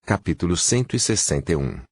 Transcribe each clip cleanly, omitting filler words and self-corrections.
Capítulo 161.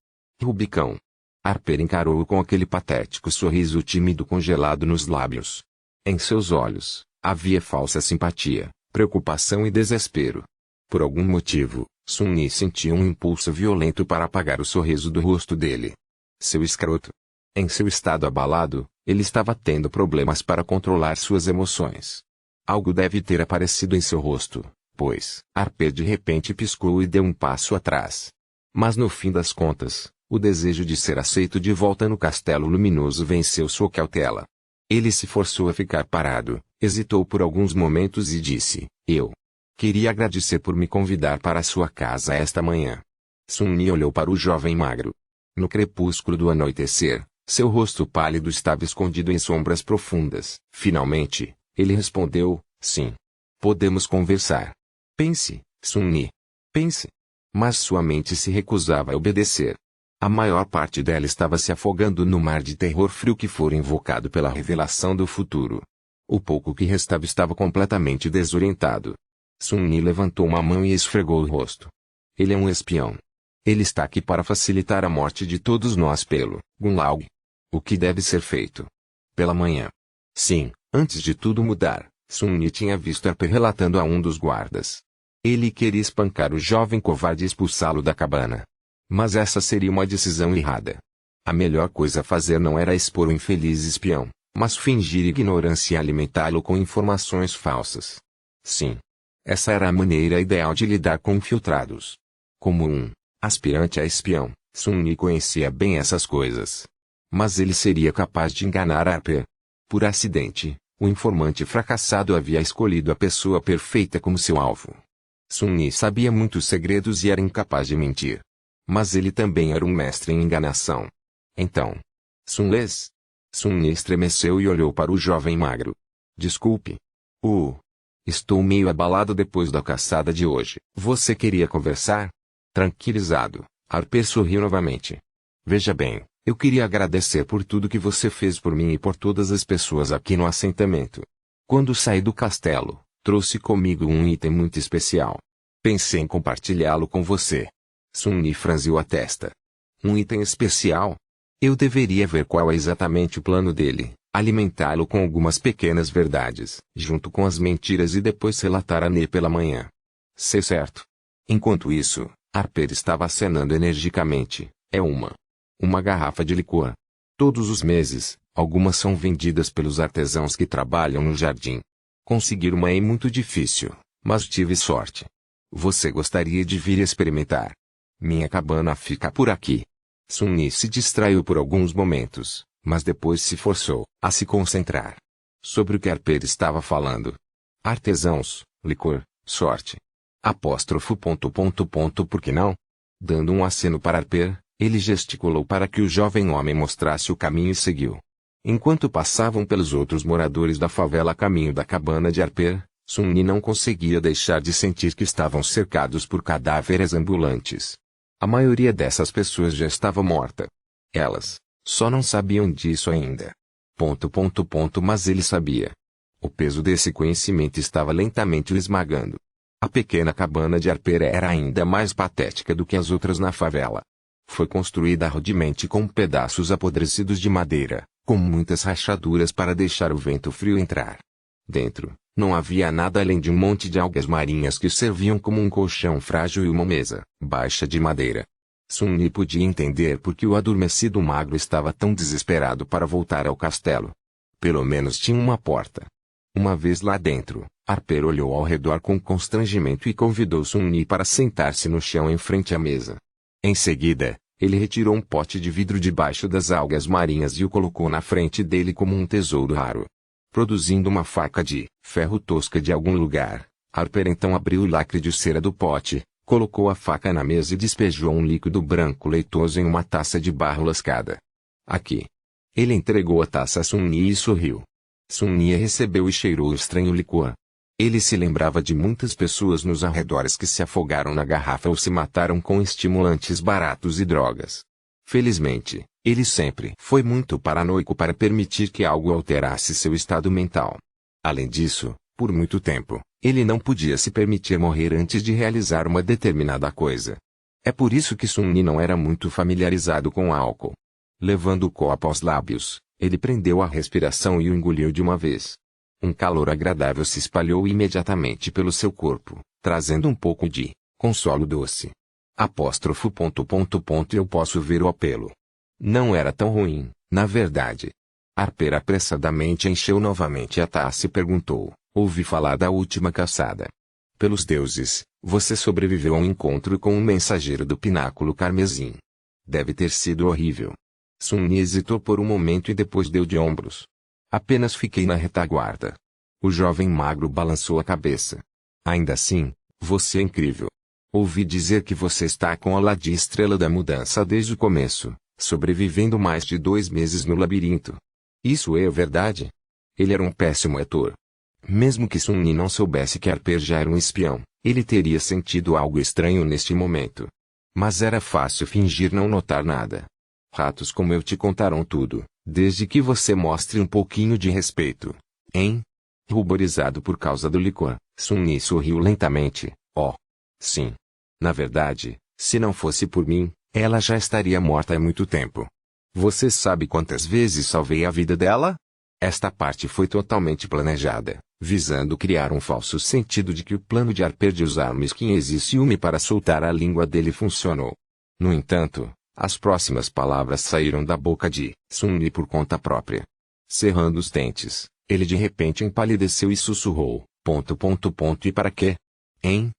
Rubicão. Harper encarou-o com aquele patético sorriso tímido congelado nos lábios. Em seus olhos, havia falsa simpatia, preocupação e desespero. Por algum motivo, Sun-Yi sentia um impulso violento para apagar o sorriso do rosto dele. Seu escroto. Em seu estado abalado, ele estava tendo problemas para controlar suas emoções. Algo deve ter aparecido em seu rosto, pois Harper de repente piscou e deu um passo atrás. Mas no fim das contas, o desejo de ser aceito de volta no castelo luminoso venceu sua cautela. Ele se forçou a ficar parado, hesitou por alguns momentos e disse: "Eu queria agradecer por me convidar para sua casa esta manhã." Sun-Yi olhou para o jovem magro. No crepúsculo do anoitecer, seu rosto pálido estava escondido em sombras profundas. Finalmente, ele respondeu: "Sim. Podemos conversar." "Pense, Sun-Yi. Pense." Mas sua mente se recusava a obedecer. A maior parte dela estava se afogando no mar de terror frio que fora invocado pela revelação do futuro. O pouco que restava estava completamente desorientado. Sun-Yi levantou uma mão e esfregou o rosto. "Ele é um espião. Ele está aqui para facilitar a morte de todos nós pelo Gulag. O que deve ser feito?" Pela manhã. Sim, antes de tudo mudar, Sun-Yi tinha visto Harper relatando a um dos guardas. Ele queria espancar o jovem covarde e expulsá-lo da cabana. Mas essa seria uma decisão errada. A melhor coisa a fazer não era expor o infeliz espião, mas fingir ignorância e alimentá-lo com informações falsas. Sim. Essa era a maneira ideal de lidar com infiltrados. Como um aspirante a espião, Sun-Yi conhecia bem essas coisas. Mas ele seria capaz de enganar Harper. Por acidente, o informante fracassado havia escolhido a pessoa perfeita como seu alvo. Sun-Yi sabia muitos segredos e era incapaz de mentir. Mas ele também era um mestre em enganação. Então, Sun-Yi estremeceu e olhou para o jovem magro. "Desculpe. Estou meio abalado depois da caçada de hoje." "Você queria conversar?" Tranquilizado, Harper sorriu novamente. "Veja bem, eu queria agradecer por tudo que você fez por mim e por todas as pessoas aqui no assentamento. Quando saí do castelo, trouxe comigo um item muito especial. Pensei em compartilhá-lo com você." Sun-Yi franziu a testa. "Um item especial? Eu deveria ver qual é exatamente o plano dele, alimentá-lo com algumas pequenas verdades, junto com as mentiras e depois relatar a Ney pela manhã." "Sei certo." Enquanto isso, Harper estava acenando energicamente. "É uma garrafa de licor. Todos os meses, algumas são vendidas pelos artesãos que trabalham no jardim. Conseguir uma é muito difícil, mas tive sorte. Você gostaria de vir experimentar? Minha cabana fica por aqui." Sun-Yi se distraiu por alguns momentos, mas depois se forçou a se concentrar. Sobre o que Harper estava falando. Artesãos, licor, sorte. Apóstrofo. Por que não? Dando um aceno para Harper, ele gesticulou para que o jovem homem mostrasse o caminho e seguiu. Enquanto passavam pelos outros moradores da favela a caminho da cabana de Harper, Sun-Yi não conseguia deixar de sentir que estavam cercados por cadáveres ambulantes. A maioria dessas pessoas já estava morta. Elas só não sabiam disso ainda. Mas ele sabia. O peso desse conhecimento estava lentamente o esmagando. A pequena cabana de Harper era ainda mais patética do que as outras na favela. Foi construída rudemente com pedaços apodrecidos de madeira, com muitas rachaduras para deixar o vento frio entrar. Dentro, não havia nada além de um monte de algas marinhas que serviam como um colchão frágil e uma mesa baixa de madeira. Sun-Yi podia entender por que o adormecido magro estava tão desesperado para voltar ao castelo. Pelo menos tinha uma porta. Uma vez lá dentro, Harper olhou ao redor com constrangimento e convidou Sun-Yi para sentar-se no chão em frente à mesa. Em seguida, ele retirou um pote de vidro debaixo das algas marinhas e o colocou na frente dele como um tesouro raro. Produzindo uma faca de ferro tosca de algum lugar, Harper então abriu o lacre de cera do pote, colocou a faca na mesa e despejou um líquido branco leitoso em uma taça de barro lascada. "Aqui." Ele entregou a taça a Sun-Yi e sorriu. Sun-Yi recebeu e cheirou o estranho licor. Ele se lembrava de muitas pessoas nos arredores que se afogaram na garrafa ou se mataram com estimulantes baratos e drogas. Felizmente, ele sempre foi muito paranoico para permitir que algo alterasse seu estado mental. Além disso, por muito tempo, ele não podia se permitir morrer antes de realizar uma determinada coisa. É por isso que Sun-Ni não era muito familiarizado com álcool. Levando o copo aos lábios, ele prendeu a respiração e o engoliu de uma vez. Um calor agradável se espalhou imediatamente pelo seu corpo, trazendo um pouco de consolo doce. Apóstrofo. Eu posso ver o apelo. Não era tão ruim, na verdade. Harper apressadamente encheu novamente a taça e perguntou: ouvi falar da última caçada. Pelos deuses, você sobreviveu a um encontro com um mensageiro do pináculo carmesim. Deve ter sido horrível. Sun-Ni hesitou por um momento e depois deu de ombros. Apenas fiquei na retaguarda. O jovem magro balançou a cabeça. Ainda assim, você é incrível. Ouvi dizer que você está com a Lady Estrela da Mudança desde o começo, sobrevivendo mais de 2 meses no labirinto. Isso é verdade? Ele era um péssimo ator. Mesmo que Sun-Ni não soubesse que Harper já era um espião, ele teria sentido algo estranho neste momento. Mas era fácil fingir não notar nada. Ratos como eu te contarão tudo, desde que você mostre um pouquinho de respeito. Hein? Ruborizado por causa do licor, Sun-Ni sorriu lentamente. Oh. Sim. Na verdade, se não fosse por mim, ela já estaria morta há muito tempo. Você sabe quantas vezes salvei a vida dela? Esta parte foi totalmente planejada, visando criar um falso sentido de que o plano de Harper de usar mesquinhez e ciúme para soltar a língua dele funcionou. No entanto, as próximas palavras saíram da boca de Sun-Ni por conta própria. Cerrando os dentes, ele de repente empalideceu e sussurrou: E para quê? Hein?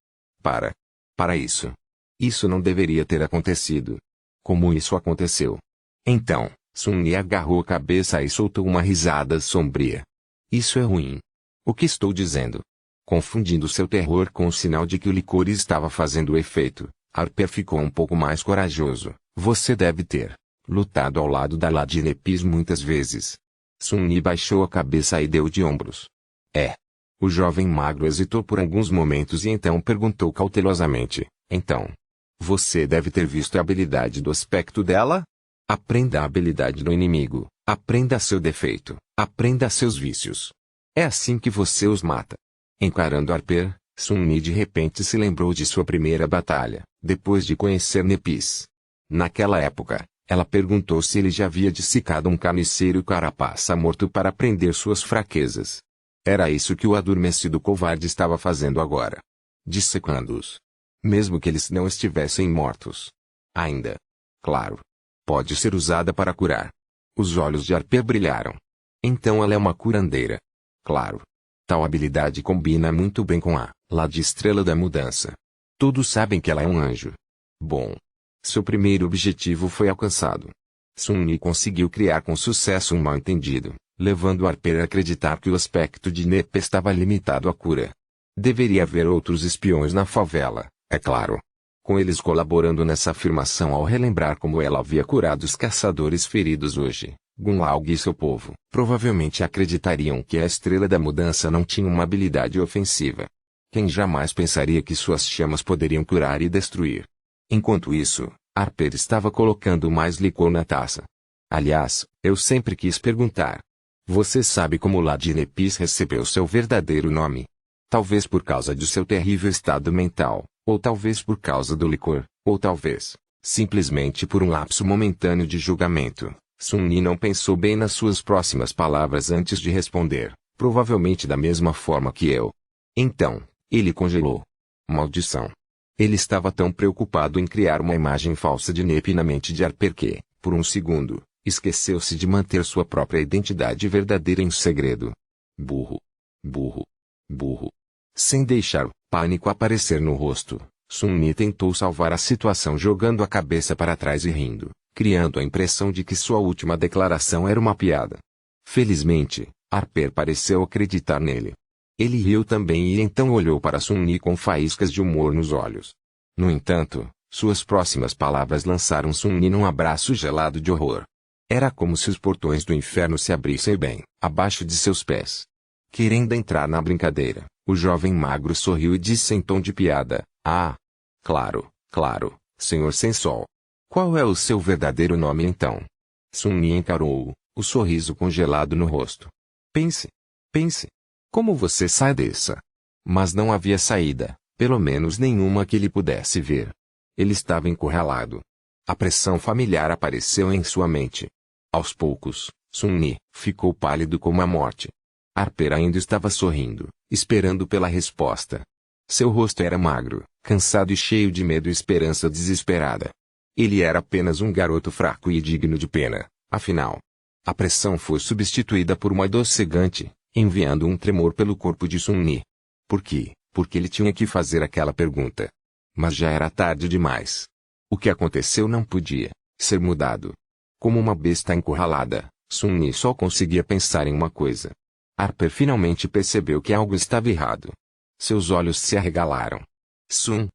Para isso. Isso não deveria ter acontecido. Como isso aconteceu? Então, Sun-Ni agarrou a cabeça e soltou uma risada sombria. Isso é ruim. O que estou dizendo? Confundindo seu terror com o sinal de que o licor estava fazendo efeito, Harper ficou um pouco mais corajoso. Você deve ter lutado ao lado da Lady Nepis muitas vezes. Sun-Ni baixou a cabeça e deu de ombros. É. O jovem magro hesitou por alguns momentos e então perguntou cautelosamente: então, você deve ter visto a habilidade do aspecto dela? Aprenda a habilidade do inimigo, aprenda seu defeito, aprenda seus vícios. É assim que você os mata. Encarando Harper, Sun-Ni de repente se lembrou de sua primeira batalha, depois de conhecer Nepis. Naquela época, ela perguntou se ele já havia dissecado um carniceiro carapaça morto para prender suas fraquezas. Era isso que o adormecido covarde estava fazendo agora. Dissecando-os. Mesmo que eles não estivessem mortos. Ainda. Claro. Pode ser usada para curar. Os olhos de Harper brilharam. Então ela é uma curandeira. Claro. Tal habilidade combina muito bem com a Lady Estrela da Mudança. Todos sabem que ela é um anjo. Bom. Seu primeiro objetivo foi alcançado. Sun-Ni conseguiu criar com sucesso um mal-entendido, levando Harper a acreditar que o aspecto de Nep estava limitado à cura. Deveria haver outros espiões na favela, é claro. Com eles colaborando nessa afirmação ao relembrar como ela havia curado os caçadores feridos hoje, Gunlaug e seu povo provavelmente acreditariam que a Estrela da Mudança não tinha uma habilidade ofensiva. Quem jamais pensaria que suas chamas poderiam curar e destruir? Enquanto isso, Harper estava colocando mais licor na taça. Aliás, eu sempre quis perguntar. Você sabe como Lady Nepis recebeu seu verdadeiro nome? Talvez por causa de seu terrível estado mental, ou talvez por causa do licor, ou talvez, simplesmente por um lapso momentâneo de julgamento. Sun-Ni não pensou bem nas suas próximas palavras antes de responder, provavelmente da mesma forma que eu. Então, ele congelou. Maldição. Ele estava tão preocupado em criar uma imagem falsa de Nep na mente de Harper que, por um segundo, esqueceu-se de manter sua própria identidade verdadeira em segredo. Burro. Burro. Burro. Sem deixar o pânico aparecer no rosto, Sun-Ni tentou salvar a situação jogando a cabeça para trás e rindo, criando a impressão de que sua última declaração era uma piada. Felizmente, Harper pareceu acreditar nele. Ele riu também e então olhou para Sun-Ni com faíscas de humor nos olhos. No entanto, suas próximas palavras lançaram Sun-Ni num abraço gelado de horror. Era como se os portões do inferno se abrissem bem abaixo de seus pés. Querendo entrar na brincadeira, o jovem magro sorriu e disse em tom de piada: ah, claro, claro, Sr. Sem-Sol. Qual é o seu verdadeiro nome então? Sun-Ni encarou-o, o sorriso congelado no rosto. Pense. Pense. Como você sai dessa? Mas não havia saída, pelo menos nenhuma que ele pudesse ver. Ele estava encurralado. A pressão familiar apareceu em sua mente. Aos poucos, Sun-Ni ficou pálido como a morte. Harper ainda estava sorrindo, esperando pela resposta. Seu rosto era magro, cansado e cheio de medo e esperança desesperada. Ele era apenas um garoto fraco e digno de pena, afinal. A pressão foi substituída por uma dor cegante, enviando um tremor pelo corpo de Sun-Ni. Por quê? Porque ele tinha que fazer aquela pergunta. Mas já era tarde demais. O que aconteceu não podia ser mudado. Como uma besta encurralada, Sun-Ni só conseguia pensar em uma coisa. Harper finalmente percebeu que algo estava errado. Seus olhos se arregalaram. Sun.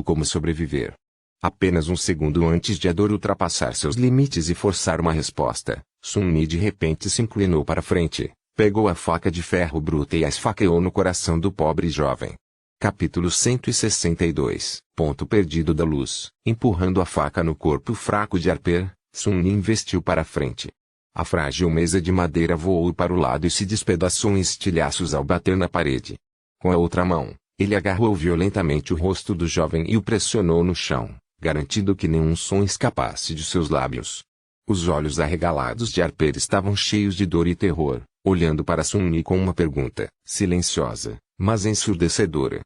Como sobreviver. Apenas um segundo antes de a dor ultrapassar seus limites e forçar uma resposta, Sun-Ni de repente se inclinou para frente, pegou a faca de ferro bruta e a esfaqueou no coração do pobre jovem. Capítulo 162. Ponto perdido da luz. Empurrando a faca no corpo fraco de Harper, Sun-Ni investiu para frente. A frágil mesa de madeira voou para o lado e se despedaçou em estilhaços ao bater na parede. Com a outra mão, ele agarrou violentamente o rosto do jovem e o pressionou no chão, garantindo que nenhum som escapasse de seus lábios. Os olhos arregalados de Harper estavam cheios de dor e terror, olhando para Sun-Ni com uma pergunta, silenciosa, mas ensurdecedora.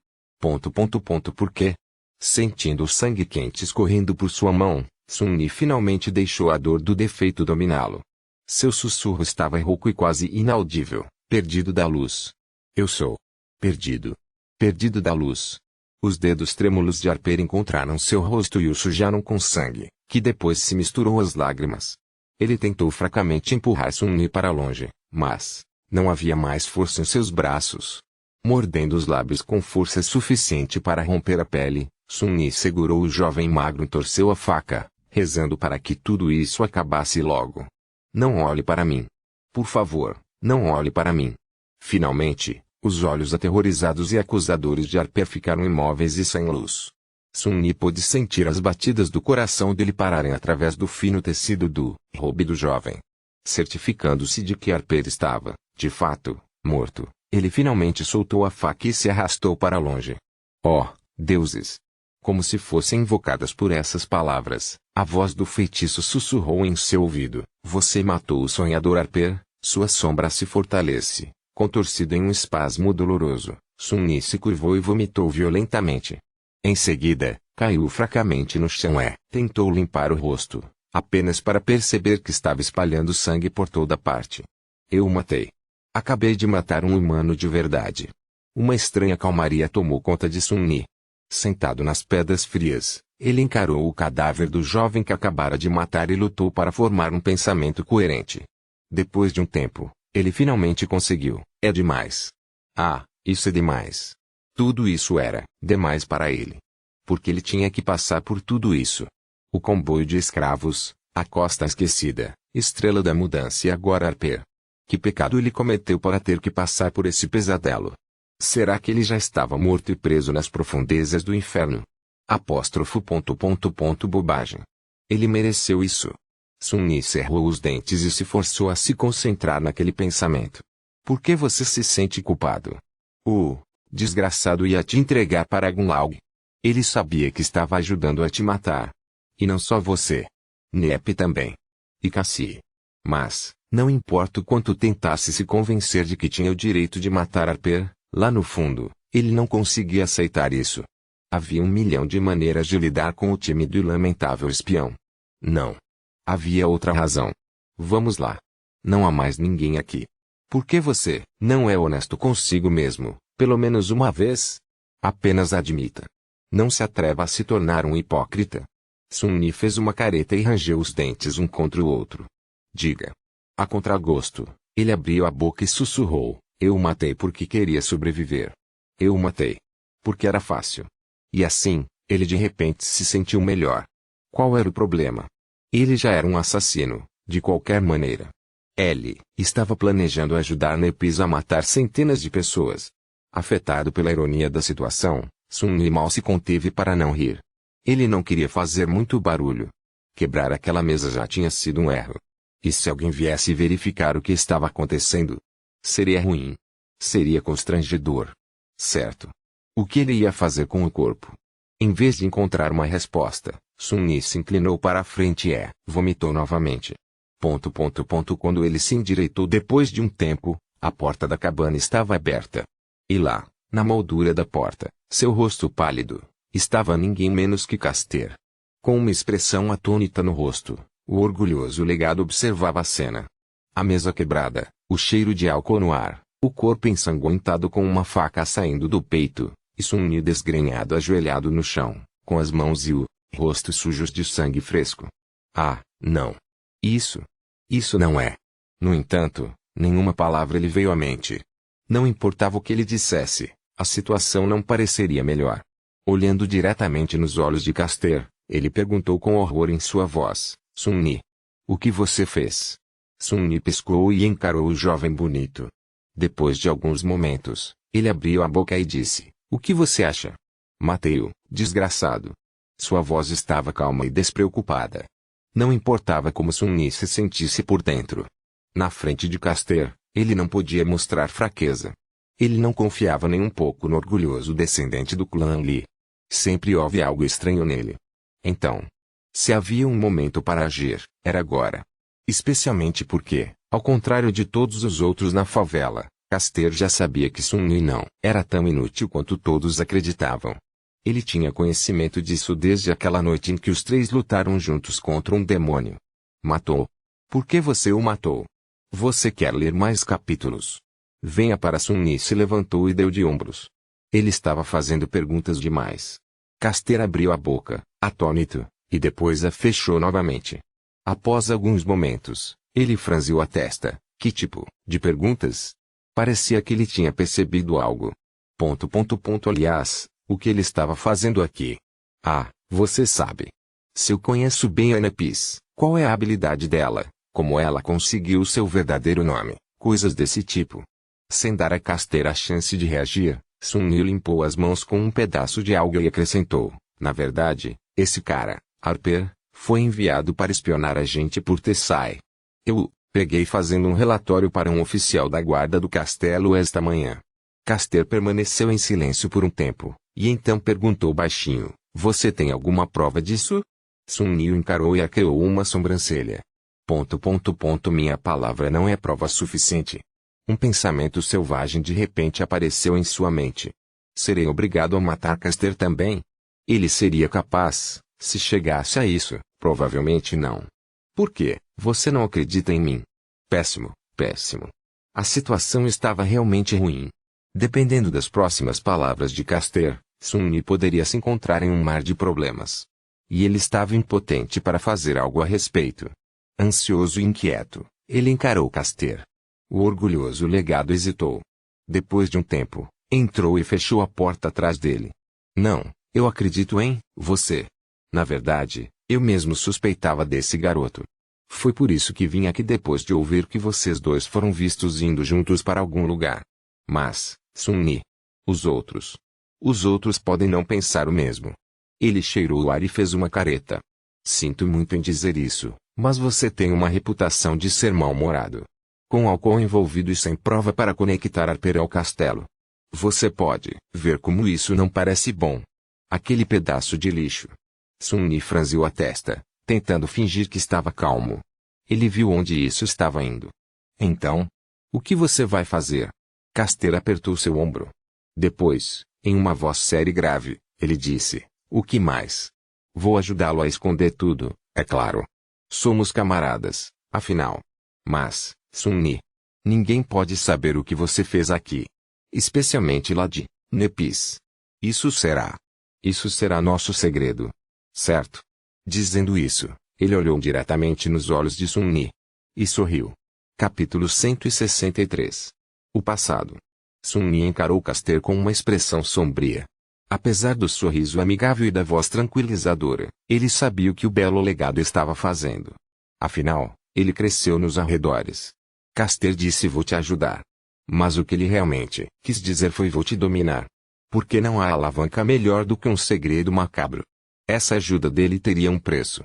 Por quê? Sentindo o sangue quente escorrendo por sua mão, Sun-Ni finalmente deixou a dor do defeito dominá-lo. Seu sussurro estava rouco e quase inaudível, perdido da luz. Eu sou perdido. Perdido da luz. Os dedos trêmulos de Harper encontraram seu rosto e o sujaram com sangue, que depois se misturou às lágrimas. Ele tentou fracamente empurrar Sun-Ni para longe, mas não havia mais força em seus braços. Mordendo os lábios com força suficiente para romper a pele, Sun-Ni segurou o jovem magro e torceu a faca, rezando para que tudo isso acabasse logo. Não olhe para mim. Por favor, não olhe para mim. Finalmente, os olhos aterrorizados e acusadores de Harper ficaram imóveis e sem luz. Sun-Ni pôde sentir as batidas do coração dele pararem através do fino tecido do robe do jovem. Certificando-se de que Harper estava, de fato, morto, ele finalmente soltou a faca e se arrastou para longe. Oh, deuses! Como se fossem invocadas por essas palavras, a voz do feitiço sussurrou em seu ouvido. Você matou o sonhador Harper, sua sombra se fortalece. Contorcido em um espasmo doloroso, Sun-Ni se curvou e vomitou violentamente. Em seguida, caiu fracamente no chão e tentou limpar o rosto, apenas para perceber que estava espalhando sangue por toda parte. Eu o matei. Acabei de matar um humano de verdade. Uma estranha calmaria tomou conta de Sun-Ni. Sentado nas pedras frias, ele encarou o cadáver do jovem que acabara de matar e lutou para formar um pensamento coerente. Depois de um tempo, ele finalmente conseguiu. É demais. Ah, isso é demais. Tudo isso era demais para ele. Porque ele tinha que passar por tudo isso. O comboio de escravos, a costa esquecida, estrela da mudança e agora Harper. Que pecado ele cometeu para ter que passar por esse pesadelo? Será que ele já estava morto e preso nas profundezas do inferno? Apóstrofo. Bobagem. Ele mereceu isso. Sun-Ni cerrou os dentes e se forçou a se concentrar naquele pensamento. Por que você se sente culpado? O desgraçado ia te entregar para Gunlaug. Ele sabia que estava ajudando a te matar. E não só você. Nep também. E Cassie. Mas, não importa o quanto tentasse se convencer de que tinha o direito de matar Harper, lá no fundo, ele não conseguia aceitar isso. Havia 1.000.000 de maneiras de lidar com o tímido e lamentável espião. Não. Havia outra razão. Vamos lá. Não há mais ninguém aqui. Por que você não é honesto consigo mesmo, pelo menos uma vez? Apenas admita. Não se atreva a se tornar um hipócrita. Sun-Ni fez uma careta e rangeu os dentes um contra o outro. Diga. A contragosto, ele abriu a boca e sussurrou. Eu o matei porque queria sobreviver. Eu o matei. Porque era fácil. E assim, ele de repente se sentiu melhor. Qual era o problema? Ele já era um assassino, de qualquer maneira. Ele estava planejando ajudar Nepis a matar centenas de pessoas. Afetado pela ironia da situação, Sun-Ni mal se conteve para não rir. Ele não queria fazer muito barulho. Quebrar aquela mesa já tinha sido um erro. E se alguém viesse verificar o que estava acontecendo? Seria ruim. Seria constrangedor. Certo. O que ele ia fazer com o corpo? Em vez de encontrar uma resposta, Sun-Yi se inclinou para a frente e vomitou novamente. Quando ele se endireitou depois de um tempo, a porta da cabana estava aberta. E lá, na moldura da porta, seu rosto pálido, estava ninguém menos que Castor. Com uma expressão atônita no rosto, o orgulhoso legado observava a cena. A mesa quebrada, o cheiro de álcool no ar, o corpo ensanguentado com uma faca saindo do peito, e Sun-Yi desgrenhado ajoelhado no chão, com as mãos e o rosto sujos de sangue fresco. Ah, não. Isso não é. No entanto, nenhuma palavra lhe veio à mente. Não importava o que ele dissesse, a situação não pareceria melhor. Olhando diretamente nos olhos de Castor, ele perguntou com horror em sua voz: Sun-Yi, o que você fez? Sun-Yi piscou e encarou o jovem bonito. Depois de alguns momentos, ele abriu a boca e disse: O que você acha? Matei-o, desgraçado. Sua voz estava calma e despreocupada. Não importava como Sun-Yi se sentisse por dentro. Na frente de Castor, ele não podia mostrar fraqueza. Ele não confiava nem um pouco no orgulhoso descendente do clã Li. Sempre houve algo estranho nele. Então, se havia um momento para agir, era agora. Especialmente porque, ao contrário de todos os outros na favela, Castor já sabia que Sun-Yi não era tão inútil quanto todos acreditavam. Ele tinha conhecimento disso desde aquela noite em que os três lutaram juntos contra um demônio. Matou. Por que você o matou? Você quer ler mais capítulos? Venha para. Sun-Yi se levantou e deu de ombros. Ele estava fazendo perguntas demais. Castor abriu a boca, atônito, e depois a fechou novamente. Após alguns momentos, ele franziu a testa. Que tipo de perguntas? Parecia que ele tinha percebido algo. Aliás, o que ele estava fazendo aqui? Ah, você sabe. Se eu conheço bem a Nepis, qual é a habilidade dela, como ela conseguiu seu verdadeiro nome, coisas desse tipo. Sem dar a Castor a chance de reagir, Sun-Yi limpou as mãos com um pedaço de alga e acrescentou: Na verdade, esse cara, Harper, foi enviado para espionar a gente por Tessai. Eu o peguei fazendo um relatório para um oficial da guarda do castelo esta manhã. Castor permaneceu em silêncio por um tempo, e então perguntou baixinho: Você tem alguma prova disso? Sun-Yi o encarou e arqueou uma sobrancelha. Minha palavra não é prova suficiente. Um pensamento selvagem de repente apareceu em sua mente. Serei obrigado a matar Castor também? Ele seria capaz, se chegasse a isso, provavelmente não. Por quê? Você não acredita em mim? Péssimo, péssimo. A situação estava realmente ruim. Dependendo das próximas palavras de Castor, Sun-Yi poderia se encontrar em um mar de problemas. E ele estava impotente para fazer algo a respeito. Ansioso e inquieto, ele encarou Castor. O orgulhoso legado hesitou. Depois de um tempo, entrou e fechou a porta atrás dele. Não, eu acredito em você. Na verdade, eu mesmo suspeitava desse garoto. Foi por isso que vim aqui depois de ouvir que vocês dois foram vistos indo juntos para algum lugar. Mas, Sun-Yi, os outros podem não pensar o mesmo. Ele cheirou o ar e fez uma careta. Sinto muito em dizer isso, mas você tem uma reputação de ser mal-humorado. Com álcool envolvido e sem prova para conectar Harper ao castelo. Você pode ver como isso não parece bom. Aquele pedaço de lixo. Sun-Yi franziu a testa, tentando fingir que estava calmo. Ele viu onde isso estava indo. Então, o que você vai fazer? Castor apertou seu ombro. Depois, em uma voz séria e grave, ele disse: O que mais? Vou ajudá-lo a esconder tudo, é claro. Somos camaradas, afinal. Mas, Sun-Yi, ninguém pode saber o que você fez aqui. Especialmente lá de Nepis. Isso será nosso segredo. Certo? Dizendo isso, ele olhou diretamente nos olhos de Sun-Yi. E sorriu. Capítulo 163. O passado. Sun-Yi encarou Castor com uma expressão sombria. Apesar do sorriso amigável e da voz tranquilizadora, ele sabia o que o belo legado estava fazendo. Afinal, ele cresceu nos arredores. Castor disse: Vou te ajudar. Mas o que ele realmente quis dizer foi: Vou te dominar. Porque não há alavanca melhor do que um segredo macabro. Essa ajuda dele teria um preço.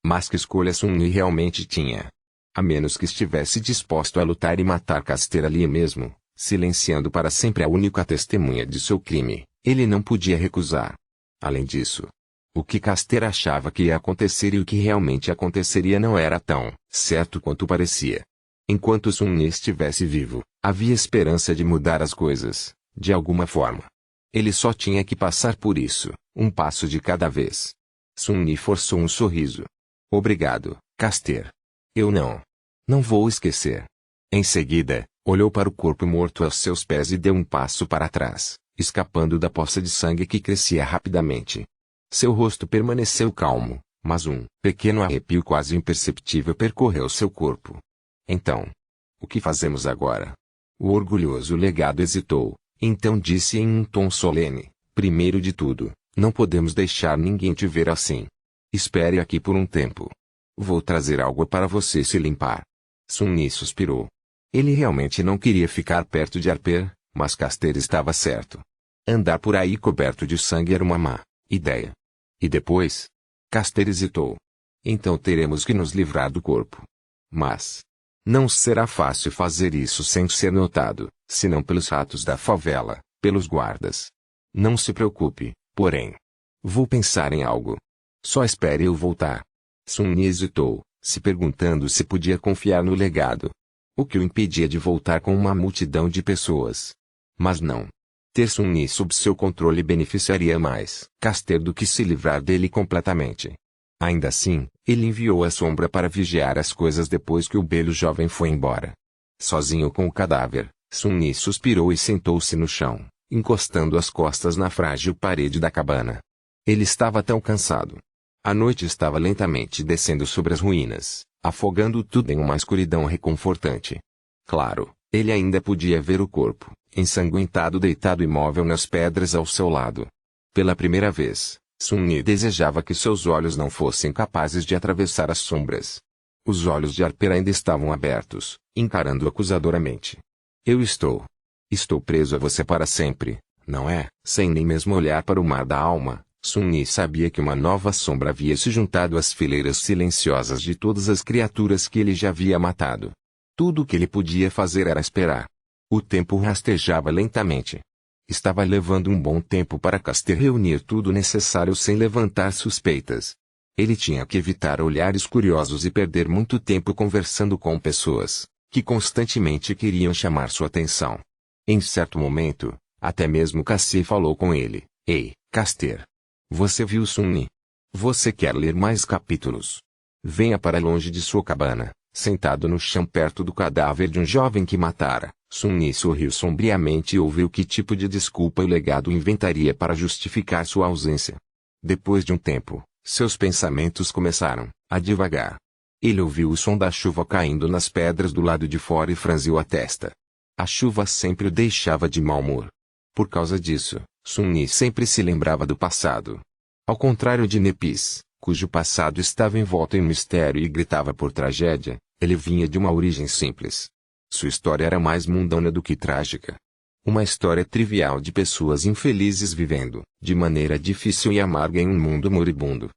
Mas que escolha Sun-Yi realmente tinha? A menos que estivesse disposto a lutar e matar Castor ali mesmo, silenciando para sempre a única testemunha de seu crime, ele não podia recusar. Além disso, o que Castor achava que ia acontecer e o que realmente aconteceria não era tão certo quanto parecia. Enquanto Sun-Yi estivesse vivo, havia esperança de mudar as coisas, de alguma forma. Ele só tinha que passar por isso, um passo de cada vez. Sun-Yi forçou um sorriso. Obrigado, Castor. Eu não vou esquecer. Em seguida, olhou para o corpo morto aos seus pés e deu um passo para trás, escapando da poça de sangue que crescia rapidamente. Seu rosto permaneceu calmo, mas um pequeno arrepio quase imperceptível percorreu seu corpo. Então, o que fazemos agora? O orgulhoso legado hesitou, então disse em um tom solene: primeiro de tudo, não podemos deixar ninguém te ver assim. Espere aqui por um tempo. Vou trazer água para você se limpar. Sun-Yi suspirou. Ele realmente não queria ficar perto de Harper, mas Castor estava certo. Andar por aí coberto de sangue era uma má ideia. E depois? Castor hesitou. Então teremos que nos livrar do corpo. Mas não será fácil fazer isso sem ser notado, senão pelos ratos da favela, pelos guardas. Não se preocupe, porém. Vou pensar em algo. Só espere eu voltar. Sun-Yi hesitou, se perguntando se podia confiar no legado. O que o impedia de voltar com uma multidão de pessoas? Mas não. Ter Sun-Yi sob seu controle beneficiaria mais Castor do que se livrar dele completamente. Ainda assim, ele enviou a sombra para vigiar as coisas depois que o belo jovem foi embora. Sozinho com o cadáver, Sun-Yi suspirou e sentou-se no chão, encostando as costas na frágil parede da cabana. Ele estava tão cansado. A noite estava lentamente descendo sobre as ruínas, afogando tudo em uma escuridão reconfortante. Claro, ele ainda podia ver o corpo, ensanguentado deitado imóvel nas pedras ao seu lado. Pela primeira vez, Sun-Yi desejava que seus olhos não fossem capazes de atravessar as sombras. Os olhos de Harper ainda estavam abertos, encarando acusadoramente. Estou preso a você para sempre, não é? Sem nem mesmo olhar para o mar da alma, Sun-Yi sabia que uma nova sombra havia se juntado às fileiras silenciosas de todas as criaturas que ele já havia matado. Tudo o que ele podia fazer era esperar. O tempo rastejava lentamente. Estava levando um bom tempo para Castor reunir tudo necessário sem levantar suspeitas. Ele tinha que evitar olhares curiosos e perder muito tempo conversando com pessoas que constantemente queriam chamar sua atenção. Em certo momento, até mesmo Cassie falou com ele: Ei, Castor. Você viu Sun-Yi? Você quer ler mais capítulos? Venha para longe de sua cabana. Sentado no chão perto do cadáver de um jovem que matara, Sun-Yi sorriu sombriamente e ouviu que tipo de desculpa o legado inventaria para justificar sua ausência. Depois de um tempo, seus pensamentos começaram a divagar. Ele ouviu o som da chuva caindo nas pedras do lado de fora e franziu a testa. A chuva sempre o deixava de mau humor. Por causa disso, Sun-Yi sempre se lembrava do passado. Ao contrário de Nepis, cujo passado estava envolto em mistério e gritava por tragédia, ele vinha de uma origem simples. Sua história era mais mundana do que trágica. Uma história trivial de pessoas infelizes vivendo, de maneira difícil e amarga em um mundo moribundo.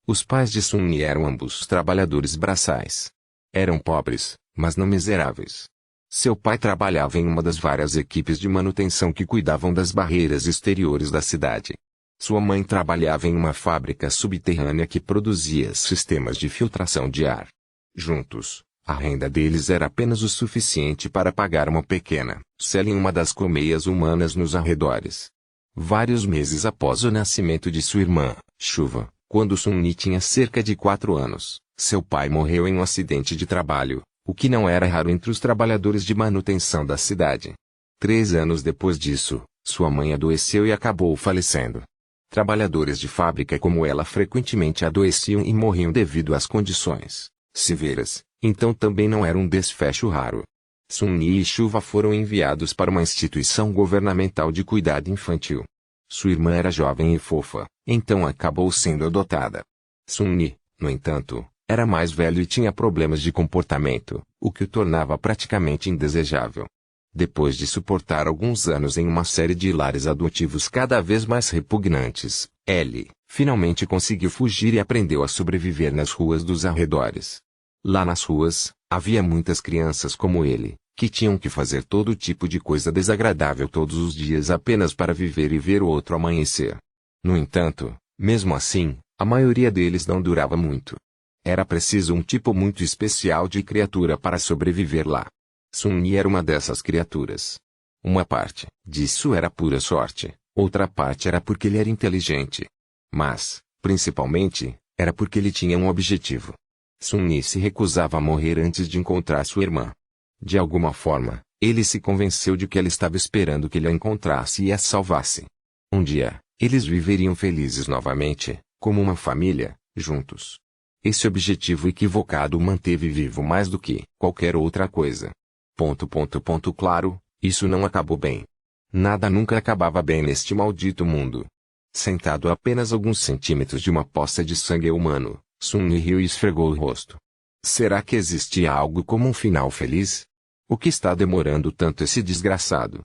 Os pais de Sun-Yi eram ambos trabalhadores braçais. Eram pobres, mas não miseráveis. Seu pai trabalhava em uma das várias equipes de manutenção que cuidavam das barreiras exteriores da cidade. Sua mãe trabalhava em uma fábrica subterrânea que produzia sistemas de filtração de ar. Juntos, a renda deles era apenas o suficiente para pagar uma pequena cela em uma das colmeias humanas nos arredores. Vários meses após o nascimento de sua irmã, Chuva, quando Sun-Yi tinha cerca de 4 anos, seu pai morreu em um acidente de trabalho, o que não era raro entre os trabalhadores de manutenção da cidade. 3 anos depois disso, sua mãe adoeceu e acabou falecendo. Trabalhadores de fábrica como ela frequentemente adoeciam e morriam devido às condições severas, então também não era um desfecho raro. Sun-Yi e Chuva foram enviados para uma instituição governamental de cuidado infantil. Sua irmã era jovem e fofa, então acabou sendo adotada. Sun-Yi, no entanto, era mais velho e tinha problemas de comportamento, o que o tornava praticamente indesejável. Depois de suportar alguns anos em uma série de lares adotivos cada vez mais repugnantes, Ellie finalmente conseguiu fugir e aprendeu a sobreviver nas ruas dos arredores. Lá nas ruas, havia muitas crianças como ele, que tinham que fazer todo tipo de coisa desagradável todos os dias apenas para viver e ver o outro amanhecer. No entanto, mesmo assim, a maioria deles não durava muito. Era preciso um tipo muito especial de criatura para sobreviver lá. Sun-Yi era uma dessas criaturas. Uma parte disso era pura sorte, outra parte era porque ele era inteligente. Mas, principalmente, era porque ele tinha um objetivo. Sun-Yi se recusava a morrer antes de encontrar sua irmã. De alguma forma, ele se convenceu de que ela estava esperando que ele a encontrasse e a salvasse. Um dia, eles viveriam felizes novamente, como uma família, juntos. Esse objetivo equivocado o manteve vivo mais do que qualquer outra coisa. Claro, isso não acabou bem. Nada nunca acabava bem neste maldito mundo. Sentado a apenas alguns centímetros de uma poça de sangue humano, Sun-Yi riu e esfregou o rosto. Será que existia algo como um final feliz? O que está demorando tanto esse desgraçado?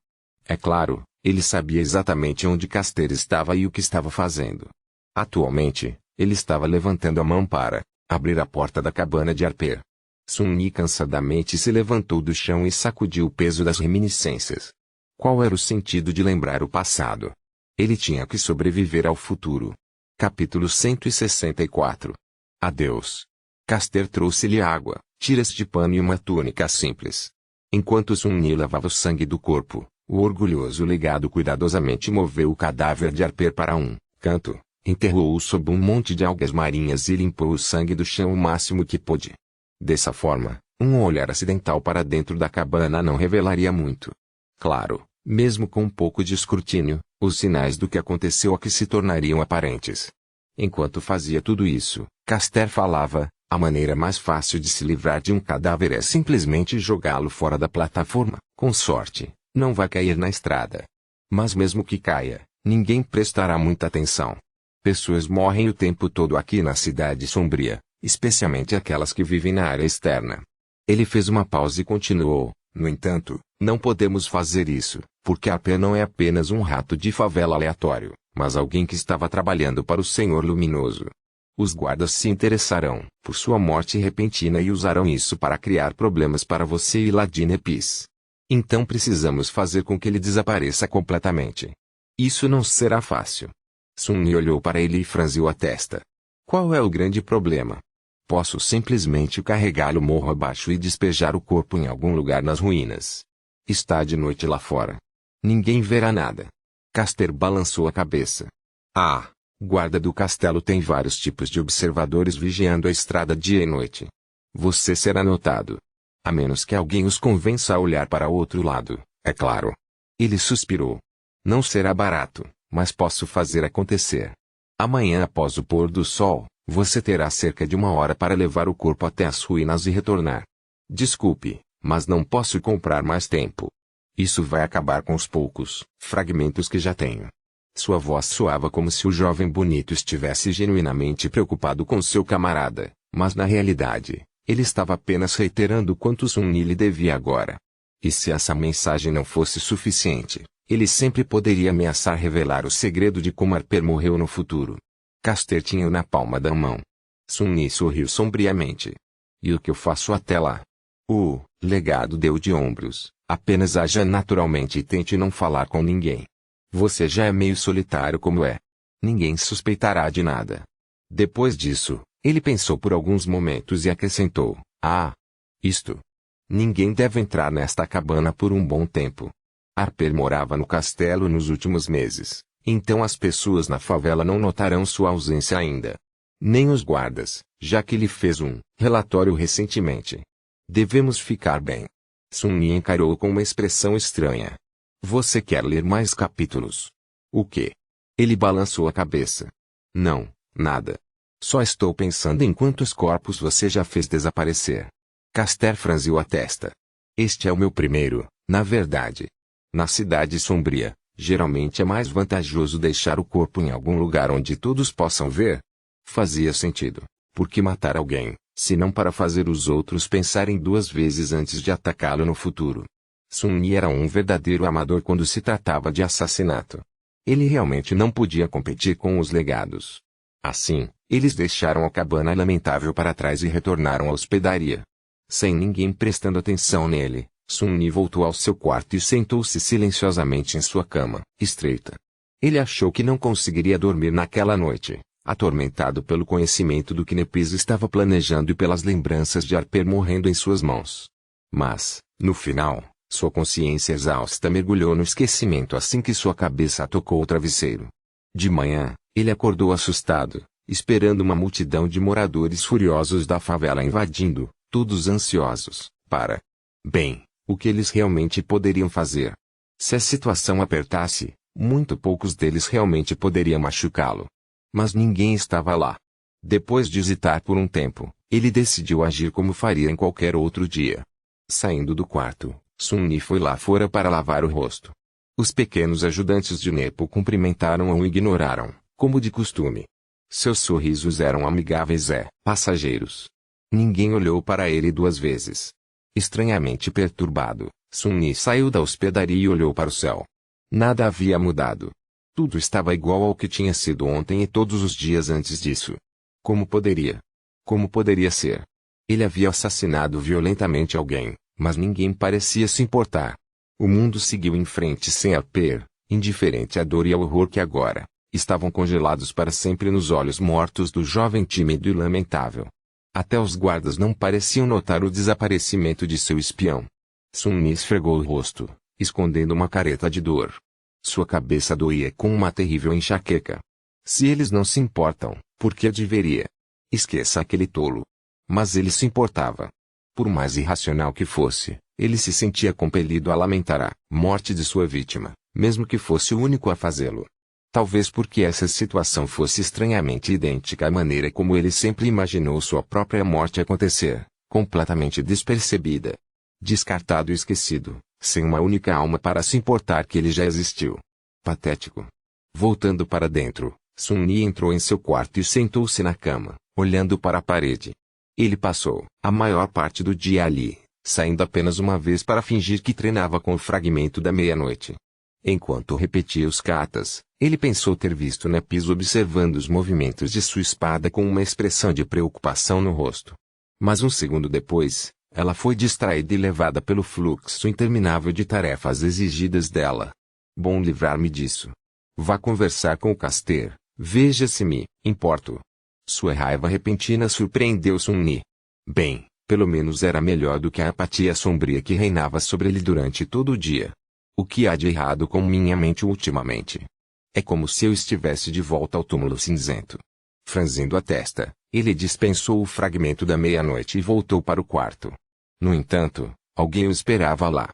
É claro, ele sabia exatamente onde Caster estava e o que estava fazendo. Atualmente, ele estava levantando a mão para abrir a porta da cabana de Harper. Sun-Yi cansadamente se levantou do chão e sacudiu o peso das reminiscências. Qual era o sentido de lembrar o passado? Ele tinha que sobreviver ao futuro. Capítulo 164. Adeus. Caster trouxe-lhe água, tiras de pano e uma túnica simples. Enquanto Sun-Yi lavava o sangue do corpo, o orgulhoso legado cuidadosamente moveu o cadáver de Harper para um canto, enterrou-o sob um monte de algas marinhas e limpou o sangue do chão o máximo que pôde. Dessa forma, um olhar acidental para dentro da cabana não revelaria muito. Claro, mesmo com um pouco de escrutínio, os sinais do que aconteceu aqui se tornariam aparentes. Enquanto fazia tudo isso, Caster falava: a maneira mais fácil de se livrar de um cadáver é simplesmente jogá-lo fora da plataforma. Com sorte, não vai cair na estrada. Mas mesmo que caia, ninguém prestará muita atenção. Pessoas morrem o tempo todo aqui na Cidade Sombria, especialmente aquelas que vivem na área externa. Ele fez uma pausa e continuou: no entanto, não podemos fazer isso, porque Harper não é apenas um rato de favela aleatório, mas alguém que estava trabalhando para o Senhor Luminoso. Os guardas se interessarão por sua morte repentina e usarão isso para criar problemas para você e Ladine Peace. Então precisamos fazer com que ele desapareça completamente. Isso não será fácil. Sun-Yi olhou para ele e franziu a testa. Qual é o grande problema? Posso simplesmente carregá-lo morro abaixo e despejar o corpo em algum lugar nas ruínas. Está de noite lá fora. Ninguém verá nada. Caster balançou a cabeça. Ah, guarda do castelo tem vários tipos de observadores vigiando a estrada dia e noite. Você será notado. A menos que alguém os convença a olhar para outro lado, é claro. Ele suspirou. Não será barato, mas posso fazer acontecer. Amanhã após o pôr do sol, você terá cerca de 1 hora para levar o corpo até as ruínas e retornar. Desculpe, mas não posso comprar mais tempo. Isso vai acabar com os poucos fragmentos que já tenho. Sua voz soava como se o jovem bonito estivesse genuinamente preocupado com seu camarada, mas na realidade, ele estava apenas reiterando quanto Sun-Yi lhe devia agora. E se essa mensagem não fosse suficiente, ele sempre poderia ameaçar revelar o segredo de como Harper morreu no futuro. Caster tinha-o na palma da mão. Sun-Yi sorriu sombriamente. E o que eu faço até lá? O legado deu de ombros. Apenas haja naturalmente e tente não falar com ninguém. Você já é meio solitário como é. Ninguém suspeitará de nada. Depois disso, ele pensou por alguns momentos e acrescentou: ah, isto. Ninguém deve entrar nesta cabana por um bom tempo. Harper morava no castelo nos últimos meses, então as pessoas na favela não notarão sua ausência ainda. Nem os guardas, já que ele fez um relatório recentemente. Devemos ficar bem. Sun-Yi encarou com uma expressão estranha. Você quer ler mais capítulos? O quê? Ele balançou a cabeça. Não, nada. Só estou pensando em quantos corpos você já fez desaparecer. Caster franziu a testa. Este é o meu primeiro, na verdade. Na Cidade Sombria, geralmente é mais vantajoso deixar o corpo em algum lugar onde todos possam ver. Fazia sentido. Por que matar alguém, se não para fazer os outros pensarem 2 vezes antes de atacá-lo no futuro? Sun-Yi era um verdadeiro amador quando se tratava de assassinato. Ele realmente não podia competir com os legados. Assim, eles deixaram a cabana lamentável para trás e retornaram à hospedaria. Sem ninguém prestando atenção nele, Sun-Yi voltou ao seu quarto e sentou-se silenciosamente em sua cama, estreita. Ele achou que não conseguiria dormir naquela noite, atormentado pelo conhecimento do que Nepis estava planejando e pelas lembranças de Harper morrendo em suas mãos. Mas, no final, sua consciência exausta mergulhou no esquecimento assim que sua cabeça tocou o travesseiro. De manhã, ele acordou assustado, esperando uma multidão de moradores furiosos da favela invadindo, todos ansiosos, para... Bem, o que eles realmente poderiam fazer? Se a situação apertasse, muito poucos deles realmente poderiam machucá-lo. Mas ninguém estava lá. Depois de hesitar por um tempo, ele decidiu agir como faria em qualquer outro dia. Saindo do quarto, Sun-Ni foi lá fora para lavar o rosto. Os pequenos ajudantes de Nepo cumprimentaram-o e ignoraram, como de costume. Seus sorrisos eram amigáveis passageiros. Ninguém olhou para ele duas vezes. Estranhamente perturbado, Sun-Ni saiu da hospedaria e olhou para o céu. Nada havia mudado. Tudo estava igual ao que tinha sido ontem e todos os dias antes disso. Como poderia? Como poderia ser? Ele havia assassinado violentamente alguém, mas ninguém parecia se importar. O mundo seguiu em frente sem Harper, indiferente à dor e ao horror que agora estavam congelados para sempre nos olhos mortos do jovem tímido e lamentável. Até os guardas não pareciam notar o desaparecimento de seu espião. Sun-Ni esfregou o rosto, escondendo uma careta de dor. Sua cabeça doía com uma terrível enxaqueca. Se eles não se importam, por que deveria? Esqueça aquele tolo. Mas ele se importava. Por mais irracional que fosse, ele se sentia compelido a lamentar a morte de sua vítima, mesmo que fosse o único a fazê-lo. Talvez porque essa situação fosse estranhamente idêntica à maneira como ele sempre imaginou sua própria morte acontecer, completamente despercebida. Descartado e esquecido, sem uma única alma para se importar que ele já existiu. Patético. Voltando para dentro, Sun-Ni entrou em seu quarto e sentou-se na cama, olhando para a parede. Ele passou a maior parte do dia ali, saindo apenas uma vez para fingir que treinava com o fragmento da meia-noite. Enquanto repetia os katas, ele pensou ter visto Nepis observando os movimentos de sua espada com uma expressão de preocupação no rosto. Mas um segundo depois, ela foi distraída e levada pelo fluxo interminável de tarefas exigidas dela. Bom livrar-me disso. Vá conversar com o Caster, veja se me importo. Sua raiva repentina surpreendeu Sun-Ni. Bem, pelo menos era melhor do que a apatia sombria que reinava sobre ele durante todo o dia. O que há de errado com minha mente ultimamente? É como se eu estivesse de volta ao túmulo cinzento. Franzindo a testa, ele dispensou o fragmento da meia-noite e voltou para o quarto. No entanto, alguém o esperava lá.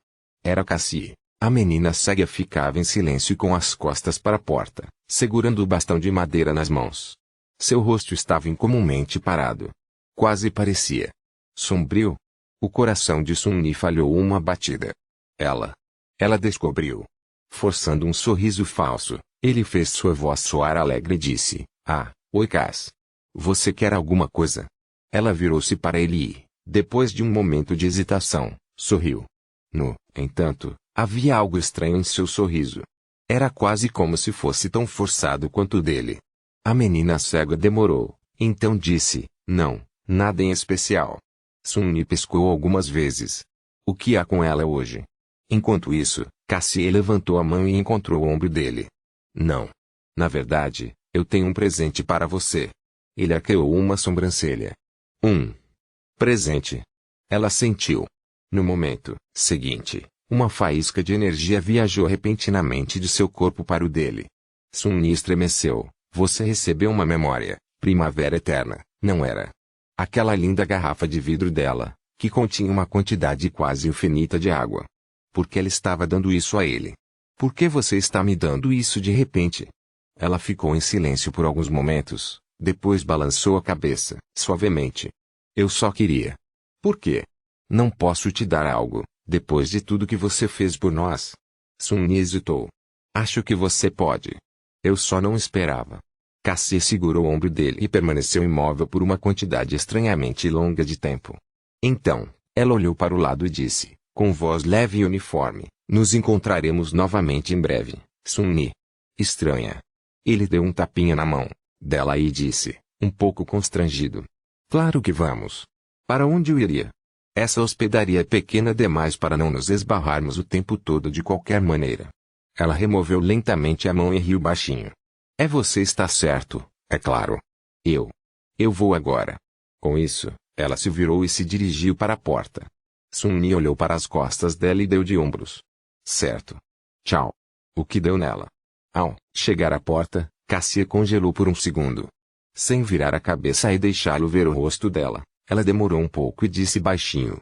Era Cassie. A menina cega ficava em silêncio com as costas para a porta, segurando o bastão de madeira nas mãos. Seu rosto estava incomumente parado. Quase parecia sombrio. O coração de Sun-Ni falhou uma batida. Ela descobriu. Forçando um sorriso falso, ele fez sua voz soar alegre e disse: "Ah, oi Cass. Você quer alguma coisa?" Ela virou-se para ele e, depois de um momento de hesitação, sorriu. No entanto, havia algo estranho em seu sorriso. Era quase como se fosse tão forçado quanto o dele. A menina cega demorou, então disse: "Não, nada em especial." Sun-Ni piscou algumas vezes. "O que há com ela hoje?" Enquanto isso, Cassie levantou a mão e encontrou o ombro dele. "Não. Na verdade, eu tenho um presente para você." Ele arqueou uma sobrancelha. "Um presente?" Ela sentiu. No momento seguinte, uma faísca de energia viajou repentinamente de seu corpo para o dele. Sun-Ni estremeceu. "Você recebeu uma memória, Primavera Eterna, não era?" Aquela linda garrafa de vidro dela, que continha uma quantidade quase infinita de água. Por que ela estava dando isso a ele? "Por que você está me dando isso de repente?" Ela ficou em silêncio por alguns momentos, depois balançou a cabeça, suavemente. "Eu só queria." "Por quê?" "Não posso te dar algo, depois de tudo que você fez por nós." Sun-Ni hesitou. "Acho que você pode." "Eu só não esperava." Cassie segurou o ombro dele e permaneceu imóvel por uma quantidade estranhamente longa de tempo. Então, ela olhou para o lado e disse, com voz leve e uniforme: "Nos encontraremos novamente em breve, Sun-Ni." Estranha. Ele deu um tapinha na mão dela e disse, um pouco constrangido: "Claro que vamos." Para onde eu iria? Essa hospedaria é pequena demais para não nos esbarrarmos o tempo todo de qualquer maneira. Ela removeu lentamente a mão e riu baixinho. Você está certo, é claro. Eu vou agora. Com isso, ela se virou e se dirigiu para a porta. Sun-Yi olhou para as costas dela e deu de ombros. Certo. Tchau. O que deu nela? Ao chegar à porta, Cassia congelou por um segundo. Sem virar a cabeça e deixá-lo ver o rosto dela, ela demorou um pouco e disse baixinho,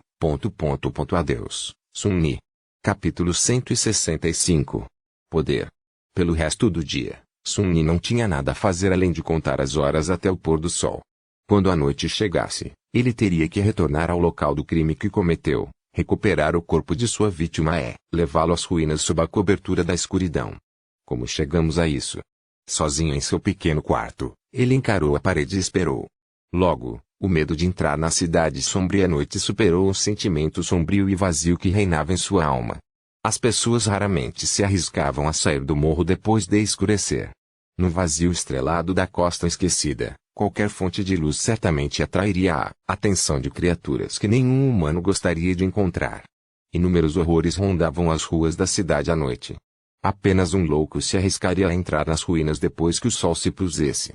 adeus, Sun-Yi. Capítulo 165. Poder. Pelo resto do dia, Sun-Yi não tinha nada a fazer além de contar as horas até o pôr do sol. Quando a noite chegasse, ele teria que retornar ao local do crime que cometeu, recuperar o corpo de sua vítima e levá-lo às ruínas sob a cobertura da escuridão. Como chegamos a isso? Sozinho em seu pequeno quarto, ele encarou a parede e esperou. Logo, o medo de entrar na cidade sombria à noite superou o sentimento sombrio e vazio que reinava em sua alma. As pessoas raramente se arriscavam a sair do morro depois de escurecer. No vazio estrelado da costa esquecida, qualquer fonte de luz certamente atrairia a atenção de criaturas que nenhum humano gostaria de encontrar. Inúmeros horrores rondavam as ruas da cidade à noite. Apenas um louco se arriscaria a entrar nas ruínas depois que o sol se pusesse.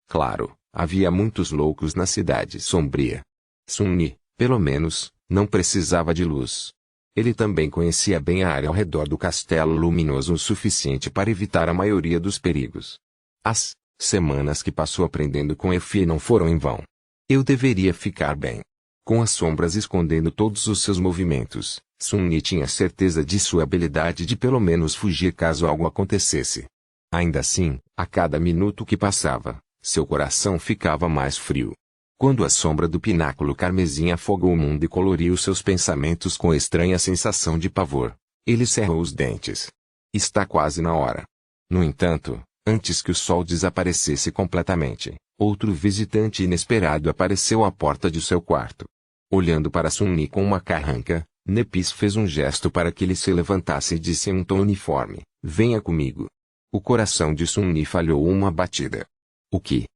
Claro, havia muitos loucos na cidade sombria. Sun-Yi, pelo menos, não precisava de luz. Ele também conhecia bem a área ao redor do castelo luminoso o suficiente para evitar a maioria dos perigos. As semanas que passou aprendendo com Effie não foram em vão. Eu deveria ficar bem. Com as sombras escondendo todos os seus movimentos, Sun-Yi tinha certeza de sua habilidade de pelo menos fugir caso algo acontecesse. Ainda assim, a cada minuto que passava, seu coração ficava mais frio. Quando a sombra do pináculo carmesim afogou o mundo e coloriu seus pensamentos com estranha sensação de pavor, ele cerrou os dentes. Está quase na hora. No entanto, antes que o sol desaparecesse completamente, outro visitante inesperado apareceu à porta de seu quarto. Olhando para Sun-Yi com uma carranca, Nepis fez um gesto para que ele se levantasse e disse em um tom uniforme, venha comigo. O coração de Sun-Yi falhou uma batida. O que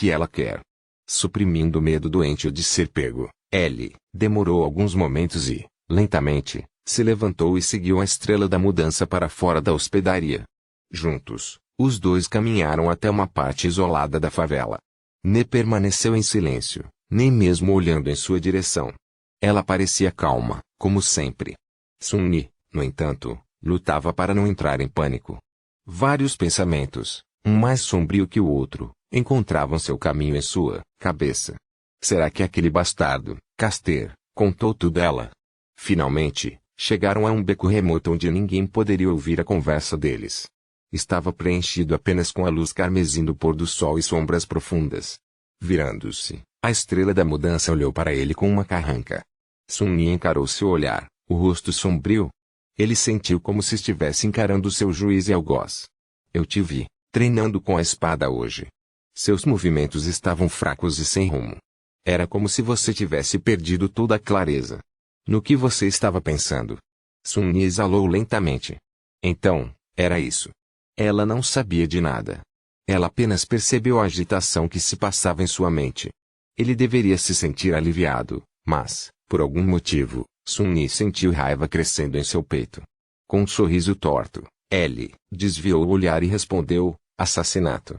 ela quer? Suprimindo o medo doente de ser pego, ele demorou alguns momentos e, lentamente, se levantou e seguiu a estrela da mudança para fora da hospedaria. Juntos, os dois caminharam até uma parte isolada da favela. Ne permaneceu em silêncio, nem mesmo olhando em sua direção. Ela parecia calma, como sempre. Sun-Yi, no entanto, lutava para não entrar em pânico. Vários pensamentos, um mais sombrio que o outro, encontravam seu caminho em sua cabeça. Será que aquele bastardo, Caster, contou tudo ela? Finalmente, chegaram a um beco remoto onde ninguém poderia ouvir a conversa deles. Estava preenchido apenas com a luz carmesim do pôr do sol e sombras profundas. Virando-se, a estrela da mudança olhou para ele com uma carranca. Sun-Yi encarou seu olhar, o rosto sombrio. Ele sentiu como se estivesse encarando seu juiz e algoz. Eu te vi, treinando com a espada hoje. Seus movimentos estavam fracos e sem rumo. Era como se você tivesse perdido toda a clareza. No que você estava pensando? Sun-Yi exalou lentamente. Então, era isso. Ela não sabia de nada. Ela apenas percebeu a agitação que se passava em sua mente. Ele deveria se sentir aliviado, mas, por algum motivo, Sun-Yi sentiu raiva crescendo em seu peito. Com um sorriso torto, ele desviou o olhar e respondeu, assassinato.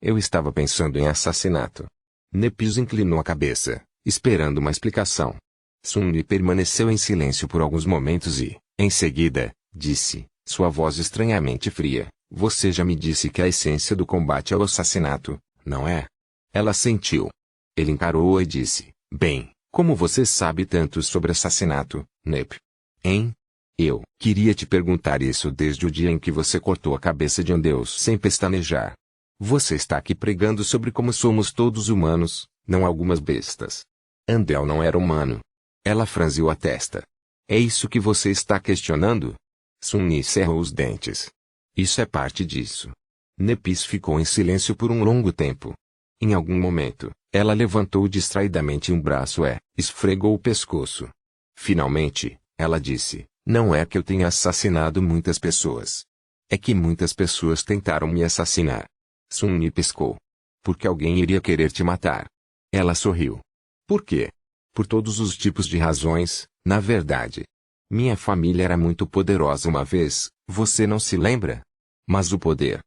Eu estava pensando em assassinato. Nepis inclinou a cabeça, esperando uma explicação. Sun-Yi permaneceu em silêncio por alguns momentos e, em seguida, disse, sua voz estranhamente fria, você já me disse que a essência do combate é o assassinato, não é? Ela sentiu. Ele encarou-a e disse, bem, como você sabe tanto sobre assassinato, Nep? Hein? Eu queria te perguntar isso desde o dia em que você cortou a cabeça de um deus sem pestanejar. Você está aqui pregando sobre como somos todos humanos, não algumas bestas. Andel não era humano. Ela franziu a testa. É isso que você está questionando? Sun-Yi cerrou os dentes. Isso é parte disso. Nepis ficou em silêncio por um longo tempo. Em algum momento, ela levantou distraidamente um braço e esfregou o pescoço. Finalmente, ela disse, não é que eu tenha assassinado muitas pessoas. É que muitas pessoas tentaram me assassinar. Sun-Yi piscou. Porque alguém iria querer te matar. Ela sorriu. Por quê? Por todos os tipos de razões, na verdade. Minha família era muito poderosa uma vez, Você não se lembra? Mas o poder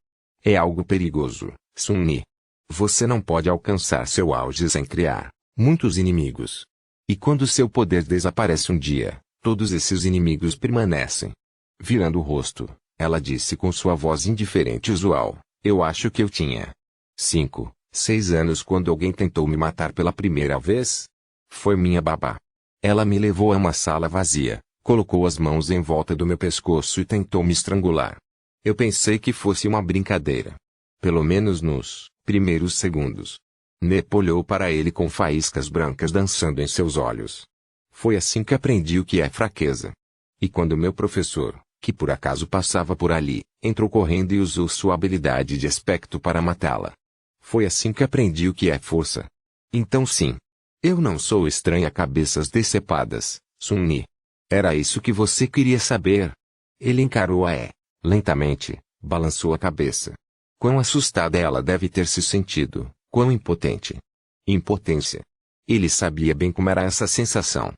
é algo perigoso, Sun-Ni. Você não pode alcançar seu auge sem criar muitos inimigos. E quando seu poder desaparece um dia, todos esses inimigos permanecem. Virando o rosto, ela disse com sua voz indiferente usual, eu acho que eu tinha 5, 6 anos quando alguém tentou me matar pela primeira vez. Foi minha babá. Ela me levou a uma sala vazia, colocou as mãos em volta do meu pescoço e tentou me estrangular. Eu pensei que fosse uma brincadeira. Pelo menos nos primeiros segundos. Nepo olhou para ele com faíscas brancas dançando em seus olhos. Foi assim que aprendi o que é fraqueza. E quando meu professor, que por acaso passava por ali, entrou correndo e usou sua habilidade de aspecto para matá-la. Foi assim que aprendi o que é força. Então sim. Eu não sou estranha a cabeças decepadas, Sun-Ni. Era isso que você queria saber? Ele encarou-a lentamente, balançou a cabeça. Quão assustada ela deve ter se sentido, quão impotente. Impotência. Ele sabia bem como era essa sensação.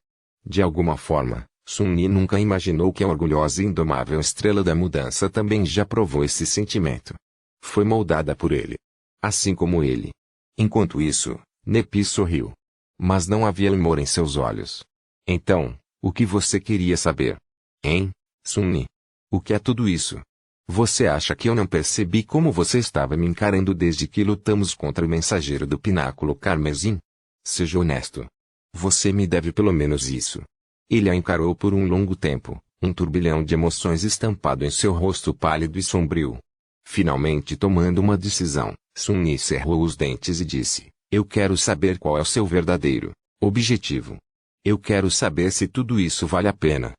De alguma forma, Sun-Ni nunca imaginou que a orgulhosa e indomável estrela da mudança também já provou esse sentimento. Foi moldada por ele. Assim como ele. Enquanto isso, Nepi sorriu. Mas não havia humor em seus olhos. Então, o que você queria saber? Hein, Sun-Ni? O que é tudo isso? Você acha que eu não percebi como você estava me encarando desde que lutamos contra o mensageiro do pináculo carmesim? Seja honesto. Você me deve pelo menos isso. Ele a encarou por um longo tempo, um turbilhão de emoções estampado em seu rosto pálido e sombrio. Finalmente tomando uma decisão, Sun-Ni cerrou os dentes e disse, eu quero saber qual é o seu verdadeiro objetivo. Eu quero saber se tudo isso vale a pena.